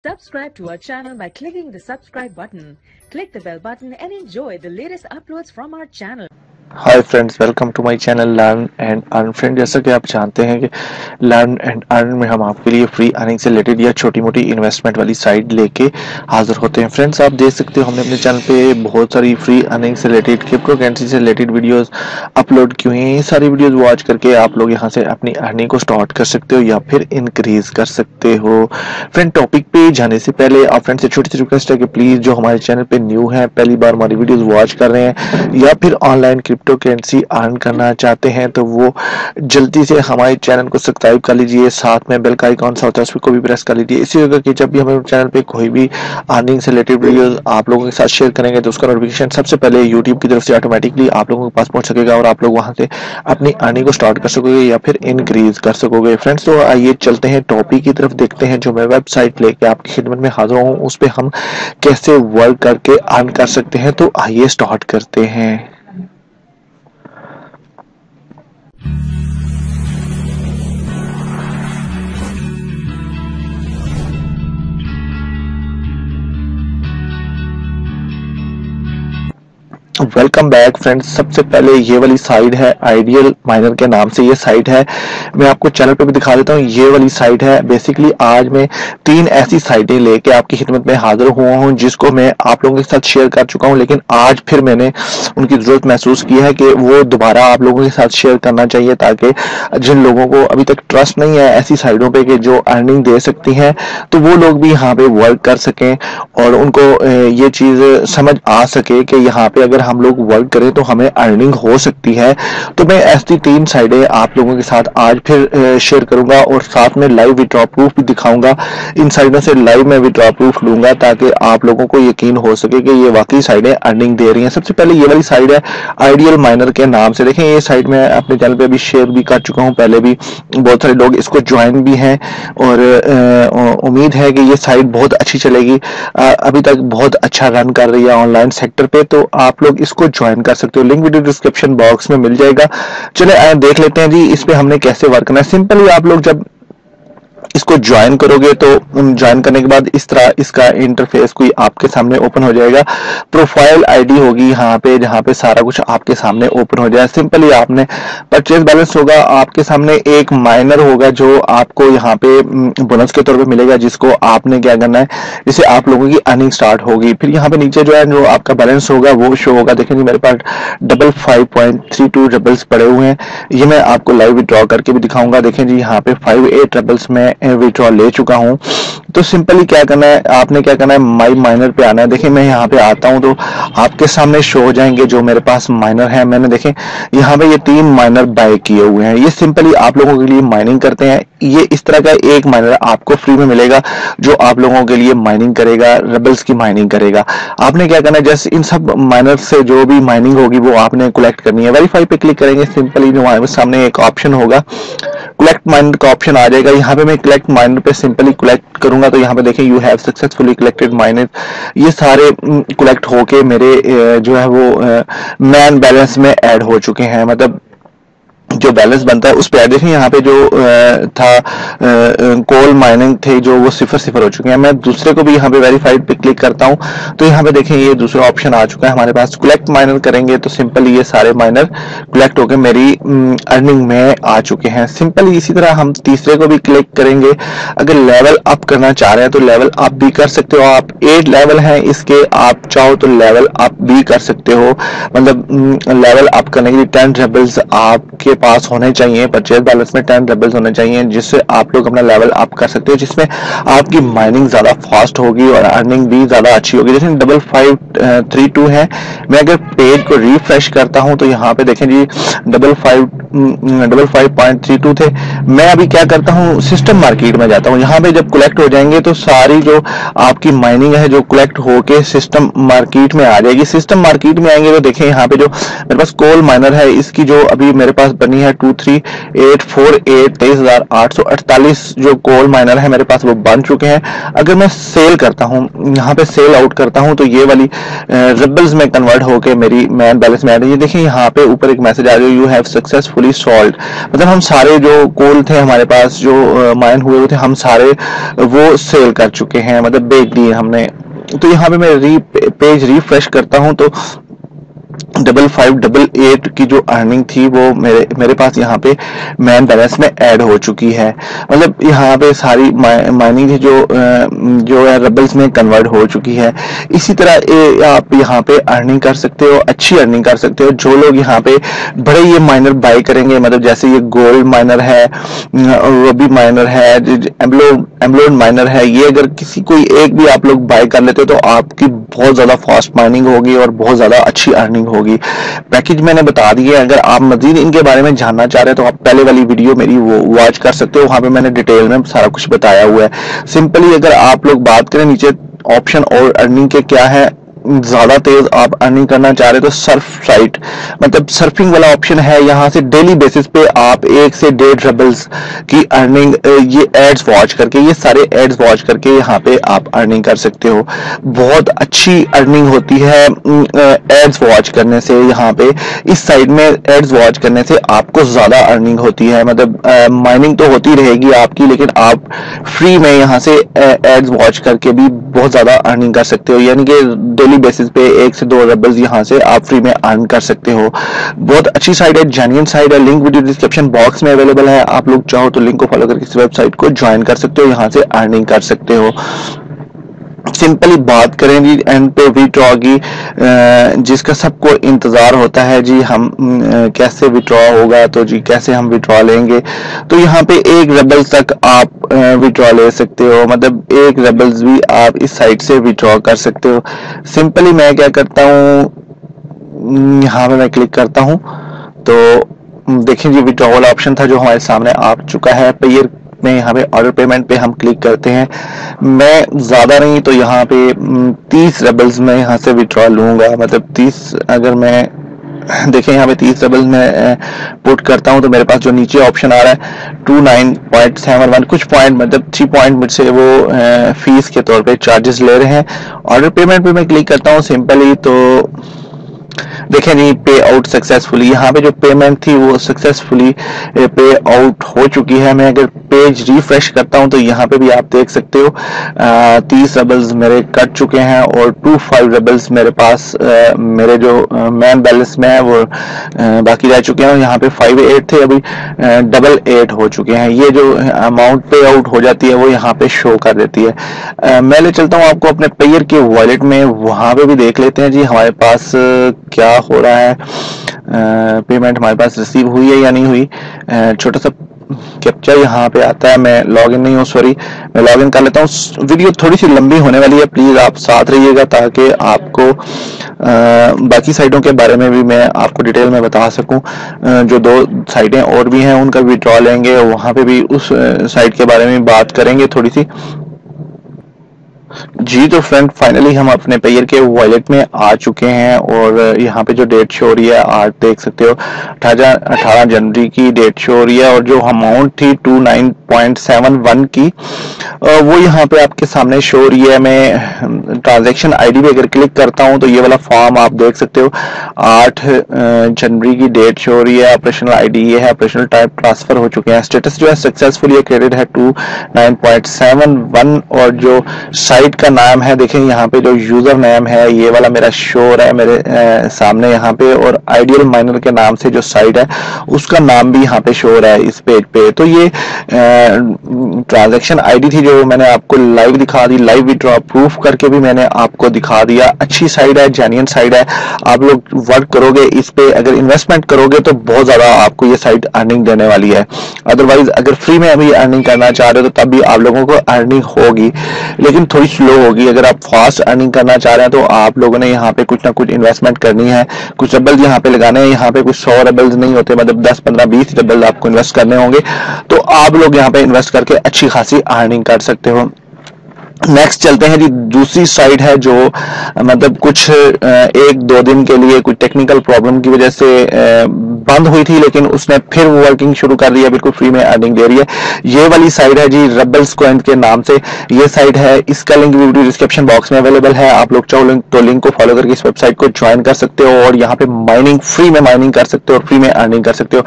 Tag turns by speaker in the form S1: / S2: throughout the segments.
S1: Subscribe to our channel by clicking the subscribe button. Click the bell button and enjoy the latest uploads from our channel.
S2: Hi friends, welcome to my channel learn and earn. Friend, जैसा कि आप जानते हैं कि learn and earn में हम आपके लिए फ्री अर्निंग से रिलेटेड या छोटी मोटी इन्वेस्टमेंट वाली साइट लेके हाजिर होते हैं। फ्रेंड्स, आप देख सकते हो हमने अपने चैनल पे बहुत सारी फ्री अर्निंग से रिलेटेड, क्रिप्टो करेंसी से रिलेटेड वीडियोस अपलोड की हुई हैं। ये सारी वीडियोस वॉच करके आप लोग यहाँ से अपनी अर्निंग को स्टार्ट कर सकते हो या फिर इंक्रीज कर सकते हो। फ्रेंड, टॉपिक पे जाने से पहले आप फ्रेंड से छोटी सी रिक्वेस्ट है कि प्लीज जो हमारे चैनल पे न्यू है, पहली बार हमारी वीडियोस वॉच कर रहे हैं या फिर ऑनलाइन क्रिप्टो करेंसी अर्न करना चाहते हैं, तो वो जल्दी से हमारे चैनल को सब्सक्राइब कर लीजिए। साथ में बेल का आइकॉन सा होता है, उसको भी प्रेस कर लीजिए। इसी वजह कि जब भी हमारे चैनल पे कोई भी अर्निंग से रिलेटेड वीडियोस आप लोगों के साथ शेयर करेंगे तो उसका नोटिफिकेशन सबसे पहले यूट्यूब की तरफ से ऑटोमेटिकली आप लोगों के पास पहुंच सकेगा और आप लोग वहां से अपनी अर्निंग को स्टार्ट कर सकोगे या फिर इंक्रीज कर सकोगे। फ्रेंड्स, तो आइए चलते हैं टॉपिक की तरफ, देखते हैं जो मैं वेबसाइट लेके आपकी खिदमत में हाजिर हूँ उस पर हम कैसे वर्क करके अर्न कर सकते हैं। तो आइए स्टार्ट करते हैं। Welcome back friends. सबसे पहले ये वाली साइट है आइडियल माइनर के नाम से ये साइट है। मैं आपको चैनल पे भी दिखा देता हूँ। ये वाली साइट है। बेसिकली आज मैं 3 ऐसी साइटें लेके आपकी खिदमत में हाजिर हुआ हूँ जिसको मैं आप लोगों के साथ शेयर कर चुका हूँ, लेकिन आज फिर मैंने उनकी जरूरत महसूस की है कि वो दोबारा आप लोगों के साथ शेयर करना चाहिए, ताकि जिन लोगों को अभी तक ट्रस्ट नहीं है ऐसी साइटों पे कि जो अर्निंग दे सकती हैं, तो वो लोग भी यहाँ पे वर्क कर सकें और उनको ये चीज समझ आ सके कि यहाँ पे अगर हम लोग वर्क करें तो हमें अर्निंग हो सकती है। तो मैं ऐसी 3 साइडें आप लोगों के साथ आज फिर शेयर करूंगा और साथ में लाइव विड्रॉ प्रूफ भी दिखाऊंगा। इन साइडों से लाइव में विड्रॉ प्रूफ लूंगा ताकि आप लोगों को यकीन हो सके कि ये वाकई साइडें अर्निंग दे रही हैं। सबसे पहले ये वाली साइड है आइडियल माइनर के नाम से। देखें, ये साइट मैं अपने चैनल पे भी शेयर भी कर चुका हूँ, पहले भी बहुत सारे लोग इसको ज्वाइन भी हैं और उम्मीद है कि ये साइट बहुत अच्छी चलेगी। अभी तक बहुत अच्छा रन कर रही है ऑनलाइन सेक्टर पे, तो आप लोग इसको ज्वाइन कर सकते हो। लिंक वीडियो डिस्क्रिप्शन बॉक्स में मिल जाएगा। चले आए देख लेते हैं जी इस पे हमने कैसे वर्क करना है। सिंपली आप लोग जब इसको ज्वाइन करोगे तो ज्वाइन करने के बाद इस तरह इसका इंटरफेस कोई आपके सामने ओपन हो जाएगा। प्रोफाइल आईडी होगी यहाँ पे, जहाँ पे सारा कुछ आपके सामने ओपन हो जाए। सिंपली आपने परचेज बैलेंस होगा आपके सामने, एक माइनर होगा जो आपको यहाँ पे बोनस के तौर पे मिलेगा, जिसको आपने क्या करना है, जिससे आप लोगों की अर्निंग स्टार्ट होगी। फिर यहाँ पे नीचे जो है जो आपका बैलेंस होगा वो शो होगा। देखें जी, मेरे पास 5.32 रबल्स पड़े हुए हैं। ये मैं आपको लाइव विड्रॉ करके भी दिखाऊंगा। देखें जी, यहाँ पे 58 रबल्स में विड्रॉ ले चुका हूं। तो सिंपली क्या करना है, आपने क्या करना है, माई माइनर पे आना है। देखिए, मैं यहाँ पे आता हूं तो आपके सामने शो हो जाएंगे जो मेरे पास माइनर है। मैंने देखें यहाँ पे ये 3 माइनर बाय किए हुए हैं। ये सिंपली आप लोगों के लिए माइनिंग करते हैं। ये इस तरह का एक माइनर आपको फ्री में मिलेगा जो आप लोगों के लिए माइनिंग करेगा, रबल्स की माइनिंग करेगा। आपने क्या करना है, जैसे इन सब माइनर से जो भी माइनिंग होगी वो आपने कलेक्ट करनी है। वेरीफाई पे क्लिक करेंगे। सिंपली जो हमारे सामने एक ऑप्शन होगा, कलेक्ट माइनर का ऑप्शन आ जाएगा। यहाँ पे मैं कलेक्ट माइनर पे सिंपली कलेक्ट करूंगा तो यहाँ पे देखें you have successfully collected minor. ये सारे कलेक्ट होके मेरे जो है वो मैन बैलेंस में ऐड हो चुके हैं। मतलब जो बैलेंस बनता है उस पे देखें, यहाँ पे जो था कोल माइनिंग थे जो वो 0 हो चुके हैं। मैं दूसरे को भी यहाँ पे वेरीफाइड पे क्लिक करता हूँ तो यहाँ पे देखें ये दूसरा ऑप्शन आ चुका है हमारे पास। कलेक्ट माइनर करेंगे तो सिंपली ये सारे माइनर कलेक्ट होकर मेरी अर्निंग में आ चुके हैं। सिंपली इसी तरह हम तीसरे को भी क्लिक करेंगे। अगर लेवल अप करना चाह रहे हैं तो लेवल अप भी कर सकते हो आप। 8 लेवल हैं इसके, आप चाहो तो लेवल अप भी कर सकते हो। मतलब लेवल अप करने के लिए 10 रेबल्स आपके पास होने चाहिए, परचेज बैलेंस में 10 रेबल्स होने चाहिए, जिससे आप लोग अपना लेवल अप कर सकते हो, जिसमें आपकी माइनिंग ज्यादा फास्ट होगी और अर्निंग भी ज्यादा अच्छी होगी। जैसे 5532 है। मैं अगर पेज को रिफ्रेश करता हूं तो यहाँ पे देखें जी 5532 थे। मैं अभी क्या करता हूँ, सिस्टम मार्केट में जाता हूँ। यहाँ पे जब कलेक्ट हो जाएंगे तो सारी जो आपकी माइनिंग है जो कलेक्ट होके सिस्टम मार्केट में आ जाएगी। सिस्टम मार्केट में आएंगे तो देखें यहाँ पे जो मेरे पास कोल माइनर है इसकी जो अभी मेरे पास बनी करनी है। 23848 23,848 जो कोल माइनर है मेरे पास वो बन चुके हैं। अगर मैं सेल करता हूँ, यहाँ पे सेल आउट करता हूँ, तो ये वाली रिबल्स में कन्वर्ट होके मेरी मैन बैलेंस में आ रही है। देखिए यहाँ पे ऊपर एक मैसेज आ रही है, यू हैव सक्सेसफुली सॉल्व। मतलब हम सारे जो कोल थे हमारे पास जो माइन हुए थे, हम सारे वो सेल कर चुके हैं, मतलब बेच दिए हमने। तो यहाँ पे मैं पेज रिफ्रेश करता हूँ तो 5588 की जो अर्निंग थी वो मेरे पास यहाँ पे मैन बैलेंस में ऐड हो चुकी है। मतलब यहाँ पे सारी माइनिंग जो है रबल्स में कन्वर्ट हो चुकी है। इसी तरह आप यहाँ पे अर्निंग कर सकते हो, अच्छी अर्निंग कर सकते हो। जो लोग यहाँ पे बड़े ये माइनर बाय करेंगे, मतलब जैसे ये गोल्ड माइनर है, रबी माइनर है, एम्बलोड माइनर है, ये अगर किसी कोई एक भी आप लोग बाय कर लेते हो तो आपकी बहुत ज्यादा फास्ट माइनिंग होगी और बहुत ज्यादा अच्छी अर्निंग होगी। पैकेज मैंने बता दिए। अगर आप मजीद इनके बारे में जानना चाह रहे हैं तो आप पहले वाली वीडियो मेरी वो वॉच कर सकते हो, वहां पे मैंने डिटेल में सारा कुछ बताया हुआ है। सिंपली अगर आप लोग बात करें नीचे ऑप्शन और अर्निंग के क्या है, ज्यादा तेज आप अर्निंग करना चाह रहे तो सर्फ साइट, मतलब सर्फिंग वाला ऑप्शन है। यहाँ से डेली बेसिस पे आप 1 से 1.5 रबल्स की अर्निंग ये एड्स वॉच करके, ये सारे एड्स वॉच करके यहाँ पे आप अर्निंग कर सकते हो। बहुत अच्छी अर्निंग होती है एड्स वॉच करने से। यहाँ पे इस साइड में एड्स वॉच करने से आपको ज्यादा अर्निंग होती है। मतलब माइनिंग तो होती रहेगी आपकी, लेकिन आप फ्री में यहाँ से एड्स वॉच करके भी बहुत ज्यादा अर्निंग कर सकते हो। यानी कि डेली बेसिस पे 1 से 2 रबल्स यहाँ से आप फ्री में अर्न कर सकते हो। बहुत अच्छी साइट है, जेन्युइन साइट है। लिंक वीडियो डिस्क्रिप्शन बॉक्स में अवेलेबल है। आप लोग चाहो तो लिंक को फॉलो करके इस वेबसाइट को ज्वाइन कर सकते हो, यहाँ से अर्निंग कर सकते हो। सिंपली बात करें जी एंड पे विड्रॉ की, जिसका सबको इंतजार होता है जी, हम कैसे विड्रॉ होगा, तो जी कैसे हम विड्रॉ लेंगे। तो यहाँ पे 1 रबल्स तक आप विड्रॉ ले सकते हो, मतलब 1 रबल्स भी आप इस साइट से विड्रॉ कर सकते हो। सिंपली मैं क्या करता हूँ, यहाँ पे मैं क्लिक करता हूँ तो देखिए जी विड्रॉ वाला ऑप्शन था जो हमारे सामने आ चुका है। पेयर में यहाँ पे ऑर्डर पेमेंट पे हम क्लिक करते हैं। मैं ज्यादा नहीं तो यहाँ पे 30 रबल्स में यहाँ से विड्रॉ लूंगा। मतलब 30 अगर मैं देखें यहाँ पे 30 रबल्स में पुट करता हूँ तो मेरे पास जो नीचे ऑप्शन आ रहा है 29.71, कुछ पॉइंट मतलब 3 पॉइंट मुझसे वो फीस के तौर पे चार्जेस ले रहे हैं। ऑर्डर पेमेंट पे मैं क्लिक करता हूँ सिंपली, तो देखें जी पे आउट सक्सेसफुली, यहाँ पे जो पेमेंट थी वो सक्सेसफुली पे आउट हो चुकी है। मैं अगर पेज रिफ्रेश करता हूँ तो यहाँ पे भी आप देख सकते हो 30 रबल्स मेरे कट चुके हैं और 25 रबल्स मेरे पास मेरे जो मैन बैलेंस में है वो बाकी रह चुके हैं। यहाँ पे 58 थे, अभी 88 हो चुके हैं। ये जो अमाउंट पे आउट हो जाती है वो यहाँ पे शो कर देती है। मैं ले चलता हूँ आपको अपने पेयर के वॉलेट में, वहां पे भी देख लेते हैं जी हमारे पास क्या हो रहा है, पेमेंट हमारे पास रिसीव हुई है या नहीं हुई। छोटा सा कैप्चर यहाँ पे आता है, मैं लॉगिन नहीं हूँ, सॉरी, मैं लॉगिन कर लेता हूँ। वीडियो थोड़ी सी लंबी होने वाली है, प्लीज आप साथ रहिएगा ताकि आपको बाकी साइटों के बारे में भी मैं आपको डिटेल में बता सकूं। जो 2 साइटें और भी हैं उनका विड्रॉ लेंगे, वहां पे भी उस साइट के बारे में बात करेंगे थोड़ी सी जी। तो फ्रेंड फाइनली हम अपने पेयर के वॉलेट में आ चुके हैं और यहाँ पे जो डेट शो हो रही है आप देख सकते हो 18 जनवरी की डेट शो हो रही है और जो अमाउंट थी 29.71 की वो यहाँ पे आपके सामने शो हो रही है। मैं ट्रांजैक्शन आईडी पे अगर क्लिक करता हूँ तो ये वाला फॉर्म आप देख सकते हो 8 जनवरी की डेट शो हो रही है। ऑपरेशनल आईडी ये है, ऑपरेशनल टाइप ट्रांसफर हो चुके हैं, स्टेटस जो है सक्सेसफुली क्रेडिट है 29.71 और जो साइट का नाम है देखें यहाँ पे जो यूजर नेम है ये वाला मेरा शो हो रहा है मेरे सामने यहाँ पे, और आइडियल माइनर के नाम से जो साइट है उसका नाम भी यहाँ पे शो हो रहा है इस पेज पे। तो ये ट्रांजैक्शन आईडी थी जो मैंने आपको लाइव दिखा दी, लाइव विड्रॉ प्रूफ करके भी मैंने आपको दिखा दिया। अच्छी साइट है, जेन्युइन साइट है, आप लोग वर्क करोगे इस पे, अगर इन्वेस्टमेंट करोगे तो बहुत ज्यादा आपको ये साइट अर्निंग देने वाली है। अदरवाइज अगर फ्री में अभी अर्निंग करना चाह रहे हो तो तब भी आप लोगों को अर्निंग होगी, लेकिन थोड़ी स्लो होगी। अगर आप फास्ट अर्निंग करना चाह रहे हैं तो आप लोगों ने यहाँ पे कुछ ना कुछ इन्वेस्टमेंट करनी है, कुछ रबल्स यहाँ पे लगाने हैं। यहाँ पे कुछ 100 रबल्स नहीं होते, मतलब 10, 15, 20 रबल्स आपको इन्वेस्ट करने होंगे, तो आप लोग यहाँ पे इन्वेस्ट करके अच्छी खासी अर्निंग कर सकते हो। नेक्स्ट चलते हैं जी, दूसरी साइट है जो मतलब कुछ 1-2 दिन के लिए कुछ टेक्निकल प्रॉब्लम की वजह से बंद हुई थी, लेकिन उसने फिर वर्किंग शुरू कर दी है, बिल्कुल फ्री में अर्निंग दे रही है। ये वाली साइट है जी रेबल्स कॉइन के नाम से ये साइट है। इसका लिंक वीडियो डिस्क्रिप्शन बॉक्स में अवेलेबल है, आप लोग चाहो तो लिंक को फॉलो करके इस वेबसाइट को ज्वाइन कर सकते हो और यहाँ पे माइनिंग फ्री में माइनिंग कर सकते हो और फ्री में अर्निंग कर सकते हो।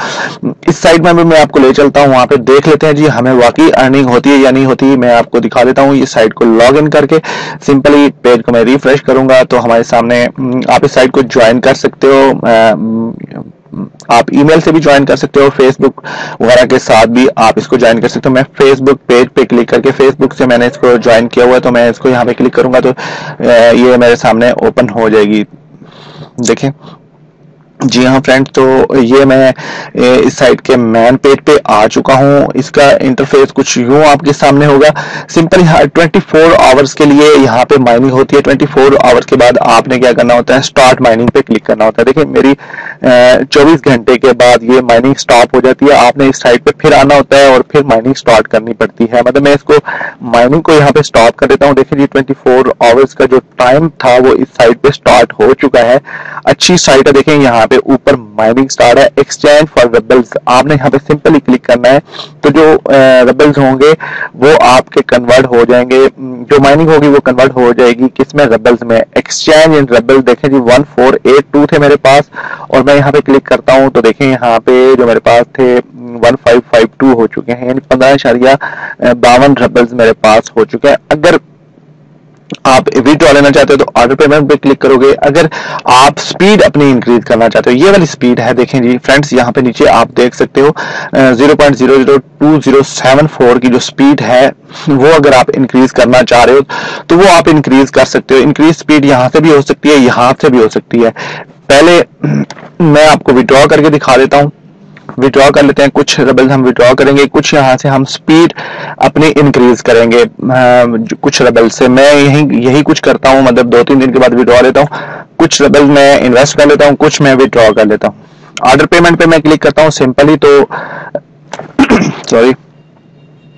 S2: इस साइट में भी मैं आपको ले चलता हूँ, वहां पे देख लेते हैं जी हमें वाकई अर्निंग होती है या नहीं होती। मैं आपको दिखा देता हूँ। इस साइट को लॉग इन करके सिंपली पेज को मैं रिफ्रेश करूंगा तो हमारे सामने आप इस साइट को ज्वाइन कर सकते हो। आप ईमेल से भी ज्वाइन कर सकते हो, फेसबुक वगैरह के साथ भी आप इसको ज्वाइन कर सकते हो। मैं फेसबुक पेज पे क्लिक करके, फेसबुक से मैंने इसको ज्वाइन किया हुआ है तो मैं इसको यहाँ पे क्लिक करूंगा तो ये मेरे सामने ओपन हो जाएगी। देखें जी हाँ फ्रेंड्स, तो ये मैं इस साइट के मेन पेज पे आ चुका हूँ। इसका इंटरफेस कुछ यूं आपके सामने होगा। सिंपली 24 आवर्स के लिए यहाँ पे माइनिंग होती है। 24 आवर्स के बाद आपने क्या करना होता है, स्टार्ट माइनिंग पे क्लिक करना होता है। देखिए मेरी 24 घंटे के बाद ये माइनिंग स्टॉप हो जाती है। आपने इस साइट पे फिर आना होता है और फिर माइनिंग स्टार्ट करनी पड़ती है। मतलब मैं इसको माइनिंग को यहाँ पे स्टॉप कर देता हूँ। देखिए जी 24 आवर्स का जो टाइम था वो इस साइट पे स्टार्ट हो चुका है। अच्छी साइट है। देखें यहाँ पे ऊपर माइनिंग स्टार्ट है, एक्सचेंज फॉर रेबल्स। आपने यहाँ पे सिंपली क्लिक करना है तो जो रेबल्स होंगे वो आपके कन्वर्ट हो जाएंगे। जो माइनिंग होगी वो कन्वर्ट हो जाएगी किसमें, रेबल्स में। एक्सचेंज इन रेबल्स देखें जी 1482 थे मेरे पास और मैं यहाँ पे क्लिक करता हूँ तो देखें यहाँ पे जो मेरे पास थे 1552 हो चुके हैं, यानी 15.52 रेबल्स मेरे पास हो चुके हैं। अगर आप विड्रॉ लेना चाहते हो तो ऑर्डर पेमेंट पे क्लिक करोगे। अगर आप स्पीड अपनी इंक्रीज करना चाहते हो, ये वाली स्पीड है देखें जी फ्रेंड्स, यहाँ पे नीचे आप देख सकते हो 0.002074 की जो स्पीड है वो अगर आप इंक्रीज करना चाह रहे हो तो वो आप इंक्रीज कर सकते हो। इंक्रीज स्पीड यहाँ से भी हो सकती है, यहाँ से भी हो सकती है। पहले मैं आपको विड्रॉ करके दिखा देता हूँ। विड्रॉ कर लेते हैं, कुछ रेबल्स हम विड्रॉ करेंगे, कुछ यहाँ से हम स्पीड अपनी इंक्रीज करेंगे। कुछ रेबल्स से मैं यही कुछ करता हूँ, मतलब 2-3 दिन के बाद विड्रॉ लेता हूँ। कुछ रेबल्स मैं इन्वेस्ट कर लेता हूँ, कुछ मैं विड्रॉ कर लेता हूँ। ऑर्डर पेमेंट पे मैं क्लिक करता हूँ सिंपली, तो सॉरी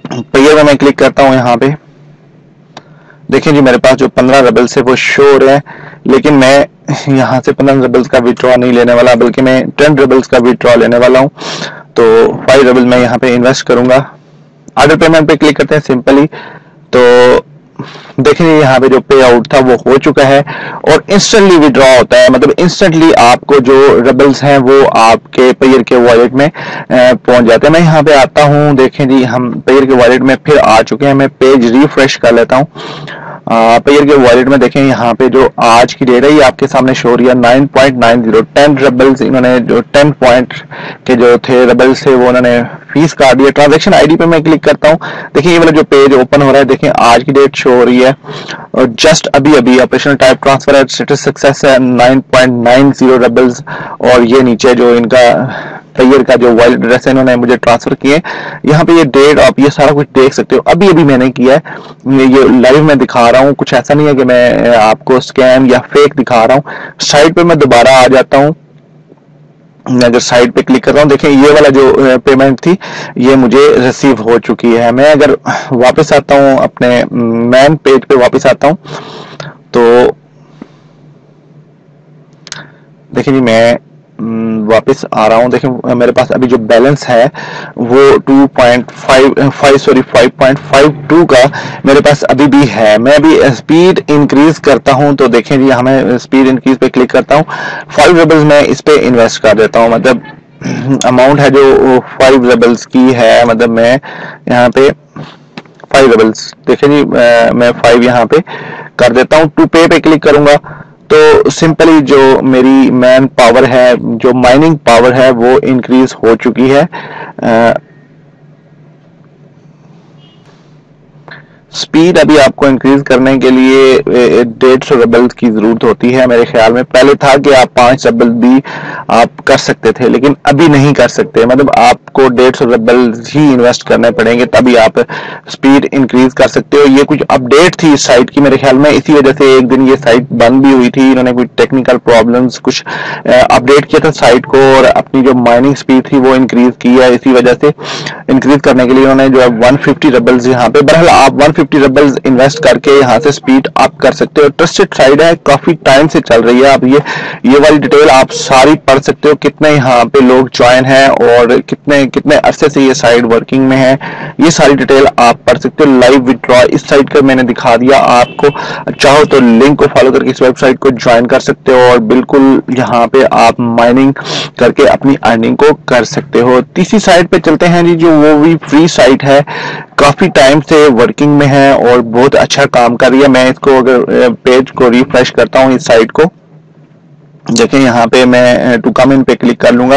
S2: पेयर में मैं क्लिक करता हूँ। यहाँ पे देखें जी मेरे पास जो 15 रेबल्स है वो शो हो रहे हैं, लेकिन मैं यहाँ से 15 रेबल्स का विड्रॉ नहीं लेने वाला, बल्कि मैं 10 रेबल्स का विड्रॉ लेने वाला हूँ। तो 5 रेबल मैं यहाँ पे इन्वेस्ट करूंगा। ऑर्डर पेमेंट पे क्लिक करते हैं सिंपली, तो देखें यहाँ पे जो पे आउट था वो हो चुका है और इंस्टेंटली विड्रॉ होता है। मतलब इंस्टेंटली आपको जो रेबल्स हैं वो आपके पेयर के वॉलेट में पहुंच जाते हैं। मैं यहाँ पे आता हूँ, देखें जी हम पेयर के वॉलेट में फिर आ चुके हैं। मैं पेज रिफ्रेश कर लेता हूँ। पेयर के वॉलेट में देखें यहाँ पे जो आज की डेट है ये आपके सामने शो हो रही है 9.90। 10 रेबल्स इन्होंने जो 10 पॉइंट के जो थे रेबल्स थे वो उन्होंने फीस काट दिया। ट्रांजैक्शन आईडी पे मैं क्लिक करता हूँ, देखिए ये वाला जो पेज ओपन हो रहा है, देखें आज की डेट शो हो रही है और जस्ट अभी अभी ऑपरेशनल टाइप ट्रांसफर है, स्टेटस सक्सेस है 9.90 रेबल्स। और ये नीचे जो इनका पेयर का जो वॉलेट एड्रेस है इन्होंने मुझे ट्रांसफर किए। यहाँ पे ये डेट आप ये सारा कुछ देख सकते हो, अभी अभी मैंने किया है, ये लाइव में दिखा रहा हूँ। कुछ ऐसा नहीं है कि मैं आपको स्कैम या फेक दिखा रहा हूँ। साइट पे मैं दोबारा आ जाता हूँ, अगर साइट पे क्लिक कर रहा हूँ, देखें ये वाला जो पेमेंट थी ये मुझे रिसीव हो चुकी है। मैं अगर वापस आता हूँ अपने मेन पेज पे वापस आता हूँ तो देखिए जी मैं वापस आ रहा हूँ। देखें मेरे पास अभी जो बैलेंस है वो 5.52 का मेरे पास अभी भी है। मैं अभी स्पीड इंक्रीज करता हूँ तो देखें जी हमें स्पीड इंक्रीज पे क्लिक करता हूँ, 5 रेबल्स मैं इस पे इन्वेस्ट कर देता हूँ। मतलब अमाउंट है जो 5 रेबल्स की है, मतलब मैं यहाँ पे 5 रेबल्स देखें जी मैं 5 यहाँ पे कर देता हूँ। टू पे क्लिक करूंगा तो सिंपली जो मेरी मैन पावर है, जो माइनिंग पावर है वो इंक्रीज हो चुकी है। स्पीड अभी आपको इंक्रीज करने के लिए 150 रेबल्स की जरूरत होती है मेरे ख्याल में। पहले था कि आप 5 रेबल भी आप कर सकते थे, लेकिन अभी नहीं कर सकते। मतलब आपको 150 रेबल्स ही इन्वेस्ट करने पड़ेंगे तभी आप स्पीड इंक्रीज कर सकते हो। ये कुछ अपडेट थी इस साइट की मेरे ख्याल में, इसी वजह से एक दिन ये साइट बंद भी हुई थी। इन्होंने कुछ टेक्निकल प्रॉब्लम्स कुछ अपडेट किया था साइट को और अपनी जो माइनिंग स्पीड थी वो इंक्रीज की है। इसी वजह से इंक्रीज करने के लिए उन्होंने जो है 150 रेबल्स यहाँ पे, बहरहाल आप 150 50 रबल्स इन्वेस्ट करके यहाँ से स्पीड अप कर सकते हो। ट्रस्टेड साइट है, काफी टाइम से चल रही है। अब ये वाली डिटेल आप सारी पढ़ सकते हो, कितने यहाँ पे लोग ज्वाइन हैं और कितने कितने अरसे से ये साइट वर्किंग में है, ये सारी डिटेल आप पढ़ सकते हो। लाइव विड्रॉ इस साइट का मैंने दिखा दिया आपको, चाहो तो लिंक को फॉलो करके इस वेबसाइट को ज्वाइन कर सकते हो और बिल्कुल यहाँ पे आप माइनिंग करके अपनी अर्निंग को कर सकते हो। तीसरी साइट पे चलते हैं जी, जो वो भी फ्री साइट है, काफी टाइम से वर्किंग में है और बहुत अच्छा काम कर रही है। मैं इसको अगर पेज को रिफ्रेश करता हूँ इस साइट को, देखें यहाँ पे मैं टू कम इन पे क्लिक कर लूंगा।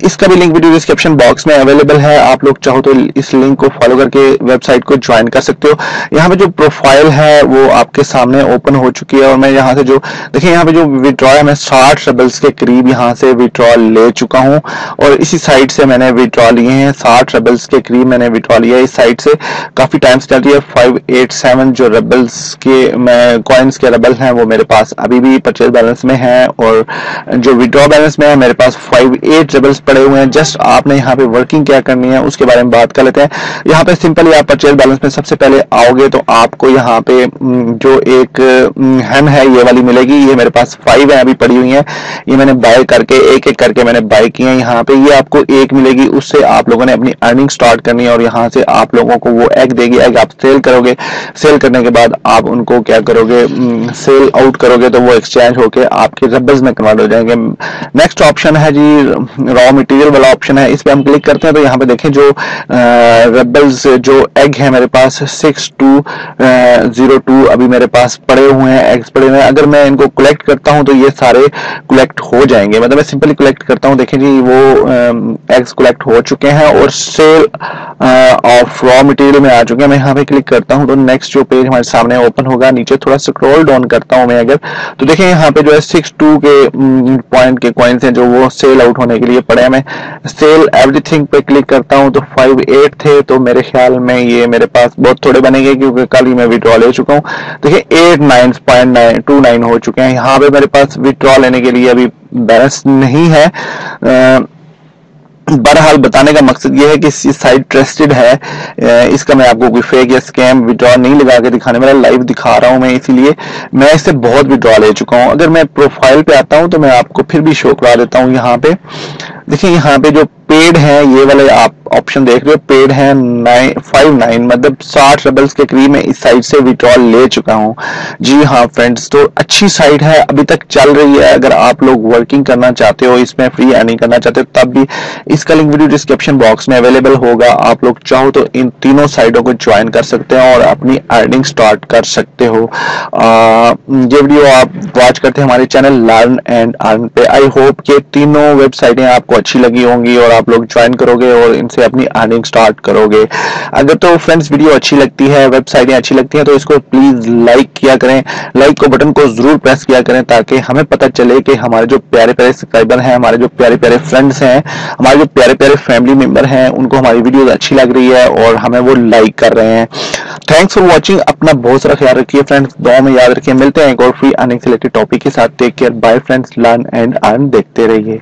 S2: इसका भी लिंक वीडियो डिस्क्रिप्शन बॉक्स में अवेलेबल है, आप लोग चाहो तो इस लिंक को फॉलो करके वेबसाइट को ज्वाइन कर सकते हो। यहाँ पे जो प्रोफाइल है वो आपके सामने ओपन हो चुकी है और मैं यहाँ से जो देखिए यहाँ पे जो विड्रॉ है, मैं 60 रबल्स के करीब यहाँ से विड्रॉ ले चुका हूँ और इसी साइट से मैंने विड्रॉ लिए हैं। 60 रबल्स के करीब मैंने विड्रॉ लिया है इस साइट से, काफी टाइम से चल रही है। 587 जो रबल्स के कॉइन्स के रबल हैं वो मेरे पास अभी भी परचेज बैलेंस में है और जो विड्रॉ बैलेंस में है मेरे पास 58 रबल्स पड़े हुए हैं। जस्ट आपने यहाँ पे वर्किंग क्या करनी है उसके बारे में बात कर लेते हैं। यहाँ पे सिंपली आप परचेज बैलेंस में सबसे पहले आओगे तो आपको यहाँ पे जो एक हैम है ये वाली मिलेगी, ये मेरे पास 5 है अभी पड़ी हुई है, ये मैंने बाय करके एक एक करके मैंने बाय किए हैं। यहाँ पे ये आपको एक मिलेगी, उससे आप लोगों ने अपनी अर्निंग स्टार्ट करनी है और यहाँ से आप लोगों को वो एग देगी। एग आप सेल करोगे, सेल करने के बाद आप उनको क्या करोगे, सेल आउट करोगे तो वो एक्सचेंज होके आपके रबल्स में कन्वर्ट हो जाएंगे। नेक्स्ट ऑप्शन है जी रॉ मटेरियल वाला ऑप्शन है, इस पे हम क्लिक करते हैं तो यहाँ पे देखें जो रबल्स जो एग है मेरे पास 6202 अभी मेरे पास पड़े हुए हैं, एग्स पड़े हुए हैं। अगर मैं इनको कलेक्ट करता हूं तो ये सारे कलेक्ट हो जाएंगे, मतलब मैं सिंपली कलेक्ट करता हूं। देखें जी वो एग्स कलेक्ट हो चुके हैं और सेल ऑफ रॉ मटेरियल में आ चुके हैं। मैं यहाँ पे क्लिक करता हूं तो नेक्स्ट जो पेज हमारे सामने ओपन होगा, नीचे थोड़ा स्क्रॉल डाउन करता हूं मैं अगर, तो देखें यहाँ पे जो है 62 के पॉइंट के कॉइन्स हैं जो वो सेल आउट होने के लिए पड़े हैं। मैं सेल एवरीथिंग पे क्लिक करता हूं तो 58 थे, तो मेरे ख्याल में ये मेरे पास बहुत थोड़े बनेंगे क्योंकि कल ही मैं विड्रॉ ले चुका हूं। देखिए 89.29 हो चुके हैं। यहाँ पे मेरे पास विड्रॉ लेने के लिए अभी बैलेंस नहीं है। बहरहाल बताने का मकसद ये है कि साइट ट्रस्टेड है, इसका मैं आपको कोई फेक या स्कैम विड्रॉ नहीं लगा के दिखाने वाला, लाइव दिखा रहा हूं मैं, इसीलिए मैं इससे बहुत विड्रॉ ले चुका हूं। अगर मैं प्रोफाइल पे आता हूं तो मैं आपको फिर भी शो करा देता हूं। यहाँ पे देखिए यहाँ पे जो पेड है ये वाले आप ऑप्शन देख रहे हो, पेड है 59, मतलब 60 रबल्स के करीब मैं इस साइट से विड्रॉ ले चुका हूं। जी हाँ फ्रेंड्स, तो अच्छी साइट है, अभी तक चल रही है। अगर आप लोग वर्किंग करना चाहते हो, इसमें फ्री अर्निंग करना चाहते हो, तब भी इसका लिंक वीडियो डिस्क्रिप्शन बॉक्स में अवेलेबल होगा। आप लोग चाहो तो इन तीनों साइटों को ज्वाइन कर सकते हैं और अपनी अर्निंग स्टार्ट कर सकते हो। ये वीडियो आप वॉच करते हैं हमारे चैनल लर्न एंड अर्न पे। आई होप कि तीनों वेबसाइटें आपको अच्छी लगी होंगी और आप लोग ज्वाइन करोगे और इनसे अपनी अर्निंग स्टार्ट करोगे। अगर तो फ्रेंड्स वीडियो अच्छी लगती है, वेबसाइटें अच्छी लगती हैं, तो इसको प्लीज लाइक किया करें, लाइक को बटन को जरूर प्रेस किया करें ताकि हमें पता चले कि हमारे जो प्यारे प्यारे सब्सक्राइबर हैं, हमारे जो प्यारे प्यारे फ्रेंड्स हैं, हमारे जो प्यारे प्यारे फैमिली मेंबर हैं, उनको हमारी वीडियो अच्छी लग रही है और हमें वो लाइक कर रहे हैं। थैंक्स फॉर वॉचिंग, अपना बहुत सारा ख्याल रखिए फ्रेंड्स, दुआ में याद रखिए। मिलते हैं एक और फ्री अर्निंग से रिलेटेड टॉपिक के साथ। Take care, bye friends, learn and earn देखते रहिए।